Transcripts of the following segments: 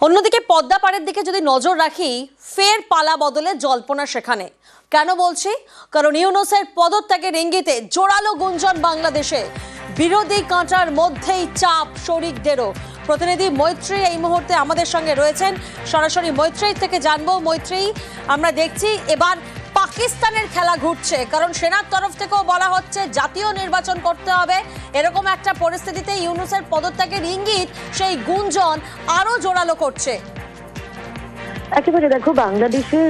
অন্যদিকে পদ্মা পাড়ের দিকে যদি নজর রাখি, ফের পালা বদলে জল্পনা সেখানে। কেন বলছি? কারণ ইউনূসের পদত্যাগের ইঙ্গিতে জোরালো গুঞ্জন বাংলাদেশে। বিরোধী কাঁটার মধ্যেই চাপ শরিকদেরও। প্রতিনিধি মৈত্রী এই মুহূর্তে আমাদের সঙ্গে রয়েছেন, সরাসরি মৈত্রী থেকে জানবো। মৈত্রী, আমরা দেখছি এবার পাকিস্তানের খেলা ঘুরছে, কারণ সেনার তরফ থেকেও বলা হচ্ছে জাতীয় নির্বাচন করতে হবে। এরকম একটা পরিস্থিতিতে ইউনূসের পদত্যাগের ইঙ্গিত সেই গুঞ্জন আরো জোরালো করছে। একেবারে দেখো, বাংলাদেশের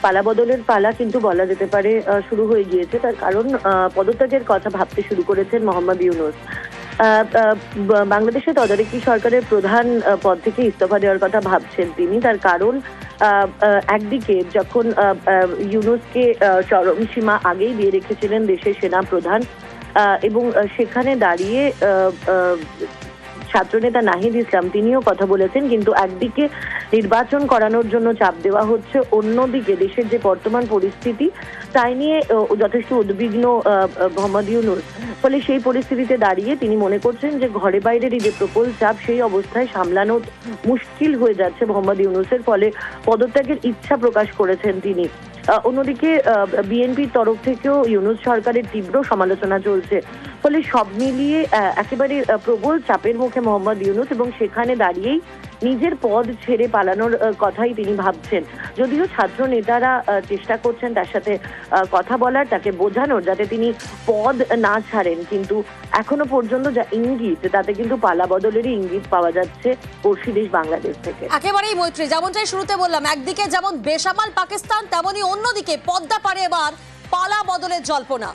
পালা বদলের পালা কিন্তু বলা যেতে পারে শুরু হয়ে গিয়েছে। তার কারণ পদত্যাগের কথা ভাবতে শুরু করেছেন মোহাম্মদ ইউনূস। বাংলাদেশের তদারকি সরকারের প্রধান পদ থেকে ইস্তফা দেওয়ার কথা ভাবছেন তিনি। তার কারণ একদিকে যখন ইউনূসকে চরম সীমা আগেই দিয়ে রেখেছিলেন দেশের সেনা প্রধান, এবং সেখানে দাঁড়িয়ে ছাত্রনেতা নাহিদ ইসলাম তিনিও কথা বলেছেন, কিন্তু একদিকে নির্বাচন করানোর জন্য চাপ দেওয়া হচ্ছে, অন্যদিকে দেশের যে বর্তমান পরিস্থিতি তাই নিয়ে যথেষ্ট উদ্বিগ্ন মোহাম্মদ ইউনূস। ফলে সেই পরিস্থিতিতে দাঁড়িয়ে তিনি মনে করছেন যে ঘরে বাইরের যে প্রবল চাপ, সেই অবস্থায় সামলানো মুশকিল হয়ে যাচ্ছে মোহাম্মদ ইউনূসের। ফলে পদত্যাগের ইচ্ছা প্রকাশ করেছেন তিনি। অন্যদিকে বিএনপির তরফ থেকেও ইউনূস সরকারের তীব্র সমালোচনা চলছে। ফলে সব মিলিয়ে একেবারে প্রবল চাপের মুখে মোহাম্মদ ইউনূস, এবং সেখানে দাঁড়িয়েই নিজের পদ ছেড়ে পালানোর কথাই তিনি ভাবছেন। যদিও ছাত্র নেতারা চেষ্টা করছেন তার সাথে কথা বলার, তাকে বোঝানোর যাতে তিনি পদ না ছাড়েন, কিন্তু এখনো পর্যন্ত যা ইঙ্গিত তাতে কিন্তু পালা বদলেরই ইঙ্গিত পাওয়া যাচ্ছে পড়শি দেশ বাংলাদেশ থেকে। একেবারেই মৈত্রী, যেমনটাই শুরুতে বললাম, একদিকে যেমন বেসামাল পাকিস্তান, তেমনি অন্যদিকে পদ্মা পাড়ে এবার পালা বদলের জল্পনা।